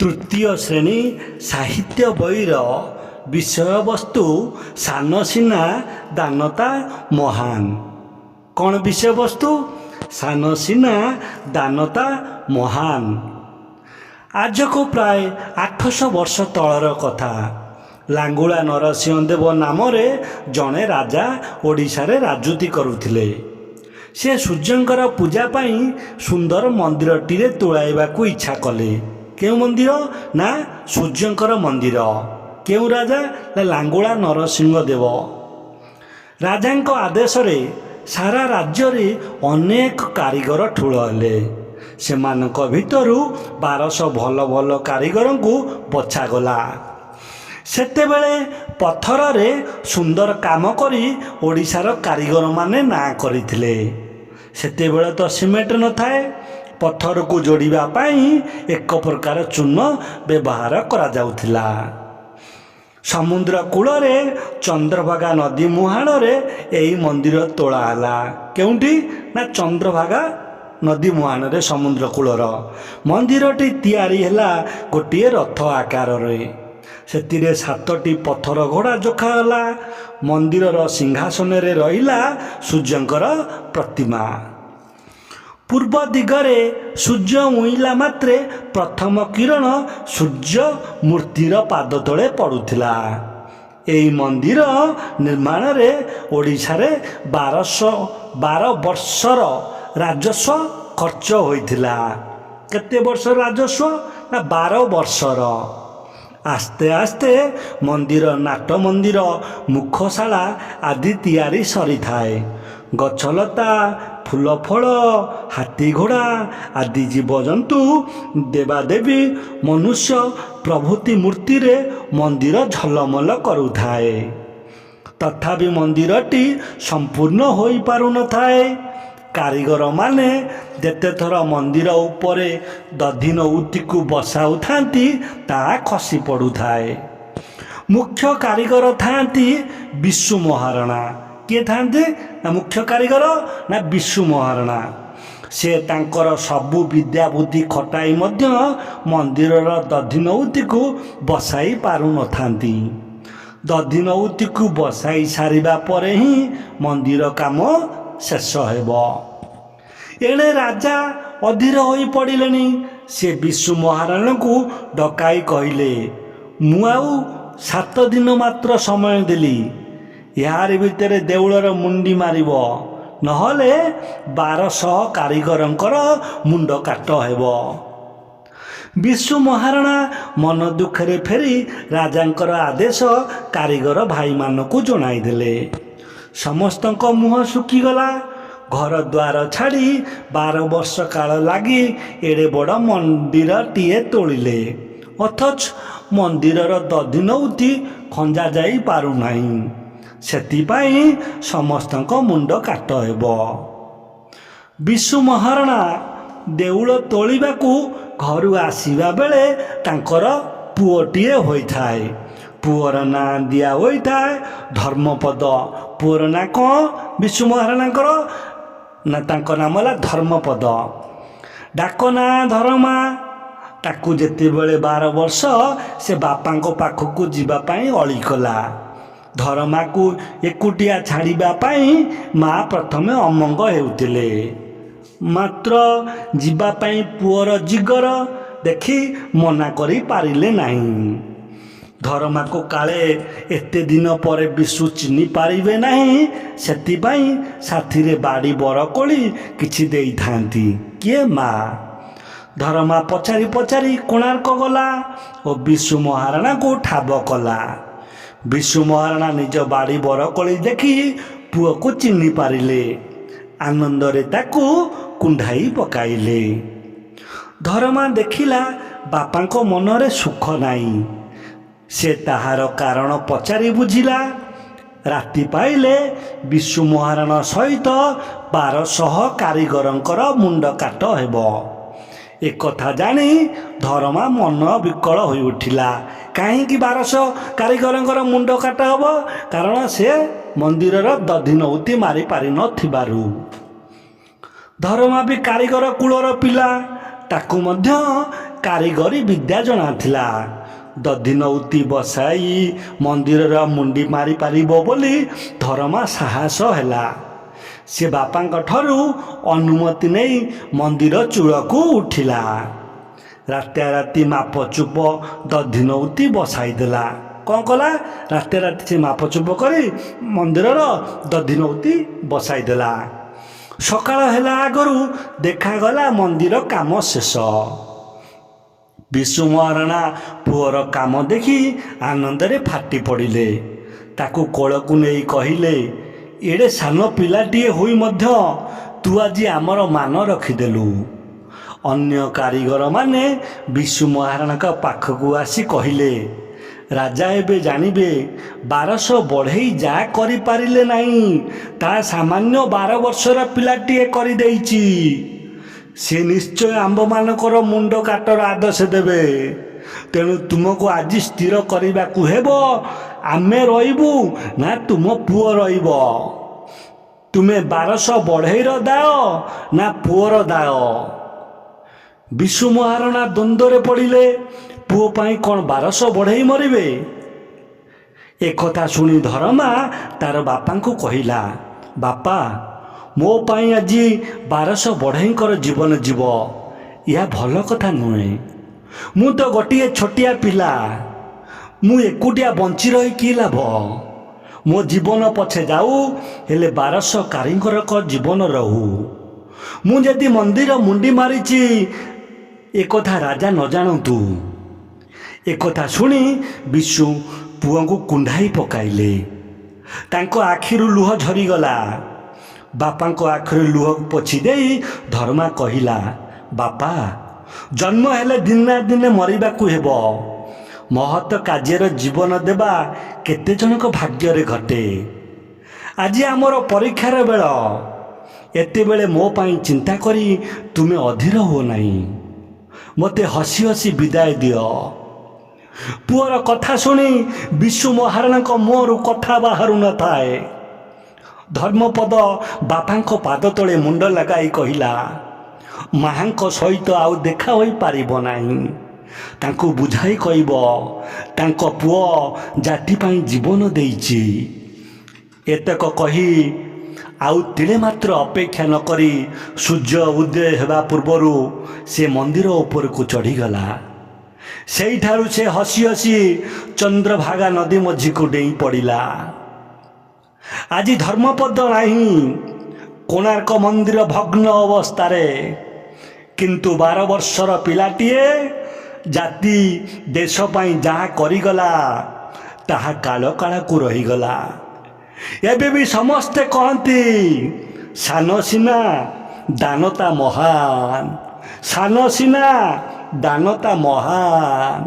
ତୃତୀୟ ଶ୍ରେଣୀ ସାହିତ୍ୟ ବହିର ବିଷୟବସ୍ତୁ ସାନ ସିନା ଦାନତା ମହାନ। କ'ଣ ବିଷୟବସ୍ତୁ? ସାନ ସିନା ଦାନତା ମହାନ। ଆଜକୁ ପ୍ରାୟ 800 ବର୍ଷ ତଳର କଥା। ଲାଙ୍ଗୁଳା ନରସିଂହ ଦେବ ନାମରେ ଜଣେ ରାଜା ଓଡ଼ିଶାରେ ରାଜୁତି କରୁଥିଲେ। ସେ ସୂର୍ଯ୍ୟଙ୍କର ପୂଜା ପାଇଁ ସୁନ୍ଦର ମନ୍ଦିରଟିରେ ତୋଳାଇବାକୁ ଇଚ୍ଛା କଲେ। କେଉଁ ମନ୍ଦିର? ନା ସୂର୍ଯ୍ୟଙ୍କର ମନ୍ଦିର। କେଉଁ ରାଜା? ନା ଲାଙ୍ଗୁଳା ନରସିଂହ ଦେବ। ରାଜାଙ୍କ ଆଦେଶରେ ସାରା ରାଜ୍ୟରେ ଅନେକ କାରିଗର ଠୁଳ ହେଲେ। ସେମାନଙ୍କ ଭିତରୁ 1200 ଭଲ ଭଲ କାରିଗରଙ୍କୁ ବଛାଗଲା। ସେତେବେଳେ ପଥରରେ ସୁନ୍ଦର କାମ କରି ଓଡ଼ିଶାର କାରିଗରମାନେ ନାଁ କରିଥିଲେ। ସେତେବେଳେ ତ ସିମେଣ୍ଟ ନଥାଏ। ପଥରକୁ ଯୋଡ଼ିବା ପାଇଁ ଏକ ପ୍ରକାର ଚୂନ ବ୍ୟବହାର କରାଯାଉଥିଲା। ସମୁଦ୍ର କୂଳରେ ଚନ୍ଦ୍ରଭାଗା ନଦୀ ମୁହାଣରେ ଏହି ମନ୍ଦିର ତୋଳା ହେଲା। କେଉଁଠି? ନା ଚନ୍ଦ୍ରଭାଗା ନଦୀ ମୁହାଣରେ ସମୁଦ୍ର କୂଳର ମନ୍ଦିରଟି ତିଆରି ହେଲା ଗୋଟିଏ ରଥ ଆକାରରେ। ସେଥିରେ 7ଟି ପଥର ଘୋଡ଼ା ଯୋଖା ହେଲା। ମନ୍ଦିରର ସିଂହାସନରେ ରହିଲା ସୂର୍ଯ୍ୟଙ୍କର ପ୍ରତିମା। ପୂର୍ବ ଦିଗରେ ସୂର୍ଯ୍ୟ ଉଇଁଲା ମାତ୍ରେ ପ୍ରଥମ କିରଣ ସୂର୍ଯ୍ୟ ମୂର୍ତ୍ତିର ପାଦ ତଳେ ପଡ଼ୁଥିଲା। ଏହି ମନ୍ଦିର ନିର୍ମାଣରେ ଓଡ଼ିଶାରେ 12 ବର୍ଷର ରାଜସ୍ୱ ଖର୍ଚ୍ଚ ହୋଇଥିଲା। କେତେ ବର୍ଷର ରାଜସ୍ୱ? ନା 12 ବର୍ଷର। ଆସ୍ତେ ଆସ୍ତେ ମନ୍ଦିର, ନାଟ ମନ୍ଦିର, ମୁଖଶାଳା ଆଦି ତିଆରି ସରିଥାଏ। ଗଛଲତା, ଫୁଲ ଫଳ, ହାତୀ ଘୋଡ଼ା ଆଦି ଜୀବଜନ୍ତୁ, ଦେବାଦେବୀ, ମନୁଷ୍ୟ ପ୍ରଭୃତି ମୂର୍ତ୍ତିରେ ମନ୍ଦିର ଝଲମଲ କରୁଥାଏ। ତଥାପି ମନ୍ଦିରଟି ସମ୍ପୂର୍ଣ୍ଣ ହୋଇପାରୁନଥାଏ। କାରିଗରମାନେ ଯେତେଥର ମନ୍ଦିର ଉପରେ ଦଧିନଉତିକୁ ବସାଉଥାନ୍ତି ତାହା ଖସି ପଡ଼ୁଥାଏ। ମୁଖ୍ୟ କାରିଗର ଥାନ୍ତି ବିଶୁ ମହାରଣା। କିଏ ଥାନ୍ତି? ନା ମୁଖ୍ୟ କାରିଗର ନା ବିଶୁ ମହାରଣା। ସେ ତାଙ୍କର ସବୁ ବିଦ୍ୟା ବୁଦ୍ଧି ଖଟାଇ ମଧ୍ୟ ମନ୍ଦିରର ଦଧିନଉତିକୁ ବସାଇ ପାରୁନଥାନ୍ତି। ଦଧିନଉତିକୁ ବସାଇ ସାରିବା ପରେ ହିଁ ମନ୍ଦିର କାମ ଶେଷ ହେବ। ଏଣେ ରାଜା ଅଧୀର ହୋଇ ପଡ଼ିଲେଣି। ସେ ବିଶୁ ମହାରଣାଙ୍କୁ ଡକାଇ କହିଲେ, ମୁଁ ଆଉ 7 ଦିନ ମାତ୍ର ସମୟ ଦେଲି। ଏହାରି ଭିତରେ ଦେଉଳର ମୁଣ୍ଡି ମାରିବ, ନହେଲେ 1200 କାରିଗରଙ୍କର ମୁଣ୍ଡ କାଟ ହେବ। ବିଶୁ ମହାରଣା ମନ ଦୁଃଖରେ ଫେରି ରାଜାଙ୍କର ଆଦେଶ କାରିଗର ଭାଇମାନଙ୍କୁ ଜଣାଇଦେଲେ। ସମସ୍ତଙ୍କ ମୁହଁ ଶୁଖିଗଲା। ଘର ଦ୍ୱାର ଛାଡ଼ି 12 ବର୍ଷ କାଳ ଲାଗି ଏଡ଼େ ବଡ଼ ମନ୍ଦିରଟିଏ ତୋଳିଲେ, ଅଥଚ ମନ୍ଦିରର ଦଧିନଉତି ଖଞ୍ଜା ଯାଇ ପାରୁନାହିଁ। ସେଥିପାଇଁ ସମସ୍ତଙ୍କ ମୁଣ୍ଡ କାଟ ହେବ। ବିଶୁ ମହାରଣା ଦେଉଳ ତୋଳିବାକୁ ଘରୁ ଆସିବା ବେଳେ ତାଙ୍କର ପୁଅଟିଏ ହୋଇଥାଏ। ପୁଅର ନାଁ ଦିଆ ହୋଇଥାଏ ଧର୍ମପଦ। ପୁଅର ନାଁ କ'ଣ? ବିଶୁ ମହାରଣାଙ୍କର ନା ତାଙ୍କ ନାମ ହେଲା ଧର୍ମପଦ। ଡାକ ନାଁ ଧରମା। ତାକୁ ଯେତେବେଳେ 12 ବର୍ଷ, ସେ ବାପାଙ୍କ ପାଖକୁ ଯିବା ପାଇଁ ଅଳି କଲା। ଧରମାକୁ ଏକୁଟିଆ ଛାଡ଼ିବା ପାଇଁ ମା ପ୍ରଥମେ ଅମଙ୍ଗ ହେଉଥିଲେ। ମାତ୍ର ଯିବା ପାଇଁ ପୁଅର ଜିଗର ଦେଖି ମନା କରି ପାରିଲେ ନାହିଁ। ଧରମାକୁ କାଳେ ଏତେ ଦିନ ପରେ ବିଶୁ ଚିହ୍ନି ପାରିବେ ନାହିଁ, ସେଥିପାଇଁ ସାଥିରେ ବାଡ଼ି ବରକୋଳି କିଛି ଦେଇଥାନ୍ତି। କିଏ? ମା। ଧରମା ପଚାରି ପଚାରି କୋଣାର୍କ ଗଲା ଓ ବିଶୁ ମହାରଣାକୁ ଠାବ କଲା। ବିଶୁ ମହାରଣା ନିଜ ବାଡ଼ି ବରକୋଳି ଦେଖି ପୁଅକୁ ଚିହ୍ନି ପାରିଲେ। ଆନନ୍ଦରେ ତାକୁ କୁଣ୍ଢାଇ ପକାଇଲେ। ଧରମା ଦେଖିଲା ବାପାଙ୍କ ମନରେ ସୁଖ ନାହିଁ। ସେ ତାହାର କାରଣ ପଚାରି ବୁଝିଲା। ରାତି ପାଇଲେ ବିଶୁ ମହାରଣା ସହିତ 1200 କାରିଗରଙ୍କର ମୁଣ୍ଡ କାଟ ହେବ। ଏକଥା ଜାଣି ଧରମା ମନ ବିକଳ ହୋଇ ଉଠିଲା। କାହିଁକି 1200 କାରିଗରଙ୍କର ମୁଣ୍ଡ କାଟ ହେବ? କାରଣ ସେ ମନ୍ଦିରର ଦଧିନଉତି ମାରି ପାରିନଥିବାରୁ। ଧରମା ବି କାରିଗର କୁଳର ପିଲା। ତାକୁ ମଧ୍ୟ କାରିଗରୀ ବିଦ୍ୟା ଜଣାଥିଲା। ଦଧିନଉତି ବସାଇ ମନ୍ଦିରର ମୁଣ୍ଡି ମାରିପାରିବ ବୋଲି ଧରମା ସାହସ ହେଲା। ସେ ବାପାଙ୍କ ଠାରୁ ଅନୁମତି ନେଇ ମନ୍ଦିର ଚୂଳକୁ ଉଠିଲା। ରାତାରାତି ମାପଚୁପ ଦଧିନଉତି ବସାଇ ଦେଲା। କ'ଣ କଲା? ରାତାରାତି ସେ ମାପଚୁପ କରି ମନ୍ଦିରର ଦଧିନଉତି ବସାଇ ଦେଲା। ସକାଳ ହେଲା ଆଗରୁ ଦେଖାଗଲା ମନ୍ଦିର କାମ ଶେଷ। ବିଶୁ ମହାରଣା ପୁଅର କାମ ଦେଖି ଆନନ୍ଦରେ ଫାଟି ପଡ଼ିଲେ। ତାକୁ କୋଳକୁ ନେଇ କହିଲେ, ଏଡ଼େ ସାନ ପିଲାଟିଏ ହୋଇ ମଧ୍ୟ ତୁ ଆଜି ଆମର ମାନ ରଖିଦେଲୁ। ଅନ୍ୟ କାରିଗରମାନେ ବିଶୁ ମହାରଣାଙ୍କ ପାଖକୁ ଆସି କହିଲେ, ରାଜା ଏବେ ଜାଣିବେ 1200 ବଢ଼େଇ ଯାହା କରିପାରିଲେ ନାହିଁ ତାହା ସାମାନ୍ୟ 12 ବର୍ଷର ପିଲାଟିଏ କରିଦେଇଛି। ସେ ନିଶ୍ଚୟ ଆମ୍ଭମାନଙ୍କର ମୁଣ୍ଡ କାଟର ଆଦେଶ ଦେବେ। ତେଣୁ ତୁମକୁ ଆଜି ସ୍ଥିର କରିବାକୁ ହେବ, ଆମେ ରହିବୁ ନା ତୁମ ପୁଅ ରହିବ। ତୁମେ 1200 ବଢ଼େଇର ଦାଅ ନା ପୁଅର ଦାଅ। ବିଶୁ ମହାରଣା ଦ୍ୱନ୍ଦ୍ୱରେ ପଡ଼ିଲେ। ପୁଅ ପାଇଁ କ'ଣ 1200 ବଢ଼େଇ ମରିବେ? ଏକଥା ଶୁଣି ଧରମା ତାର ବାପାଙ୍କୁ କହିଲା, ବାପା, ମୋ ପାଇଁ ଆଜି 1200 ବଢ଼େଇଙ୍କର ଜୀବନ ଯିବ। ଏହା ଭଲ କଥା ନୁହେଁ। ମୁଁ ତ ଗୋଟିଏ ଛୋଟିଆ ପିଲା। ମୁଁ ଏକୁଟିଆ ବଞ୍ଚି ରହି କି ଲାଭ? ମୋ ଜୀବନ ପଛେ ଯାଉ, ହେଲେ 1200 କାରିଗରଙ୍କ ଜୀବନ ରହୁ। ମୁଁ ଯଦି ମନ୍ଦିର ମୁଣ୍ଡି ମାରିଛି ଏକଥା ରାଜା ନ ଜାଣନ୍ତୁ। ଏକଥା ଶୁଣି ବିଶୁ ପୁଅଙ୍କୁ କୁଣ୍ଢାଇ ପକାଇଲେ। ତାଙ୍କ ଆଖିରୁ ଲୁହ ଝରିଗଲା। ବାପାଙ୍କ ଆଖିରୁ ଲୁହ ପୋଛି ଦେଇ ଧର୍ମା କହିଲା, ବାପା, ଜନ୍ମ ହେଲେ ଦିନେ ନା ଦିନେ ମରିବାକୁ ହେବ। ମହତ କାର୍ଯ୍ୟର ଜୀବନ ଦେବା କେତେ ଜଣଙ୍କ ଭାଗ୍ୟରେ ଘଟେ। ଆଜି ଆମର ପରୀକ୍ଷାର ବେଳ। ଏତେବେଳେ ମୋ ପାଇଁ ଚିନ୍ତା କରି ତୁମେ ଅଧୀର ହୁଅ ନାହିଁ। ମୋତେ ହସି ହସି ବିଦାୟ ଦିଅ। ପୁଅର କଥା ଶୁଣି ବିଶୁ ମହାରଣାଙ୍କ ମୁହଁରୁ କଥା ବାହାରୁ ନଥାଏ। ଧର୍ମପଦ ବାପାଙ୍କ ପାଦ ତଳେ ମୁଣ୍ଡ ଲଗାଇ କହିଲା, ମାଙ୍କ ସହିତ ଆଉ ଦେଖା ହୋଇପାରିବ ନାହିଁ। ତାଙ୍କୁ ବୁଝାଇ କହିବ, ତାଙ୍କ ପୁଅ ଜାତି ପାଇଁ ଜୀବନ ଦେଇଛି। ଏତକ କହି ଆଉ ତିଳେ ମାତ୍ର ଅପେକ୍ଷା ନ କରି ସୂର୍ଯ୍ୟ ଉଦୟ ହେବା ପୂର୍ବରୁ ସେ ମନ୍ଦିର ଉପରକୁ ଚଢ଼ିଗଲା। ସେଇଠାରୁ ସେ ହସି ହସି ଚନ୍ଦ୍ରଭାଗା ନଦୀ ମଝିକୁ ଡେଇଁ ପଡ଼ିଲା। ଆଜି ଧର୍ମପଦ ନାହିଁ। କୋଣାର୍କ ମନ୍ଦିର ଭଗ୍ନ ଅବସ୍ଥାରେ। କିନ୍ତୁ 12 ବର୍ଷର ପିଲାଟିଏ ଜାତି ଦେଶ ପାଇଁ ଯାହା କରିଗଲା ତାହା କାଳ କାଳକୁ ରହିଗଲା। ଏବେ ବି ସମସ୍ତେ କହନ୍ତି, ସାନ ସିନା ଦାନତା ମହାନ, ସାନ ସିନା ଦାନତା ମହାନ।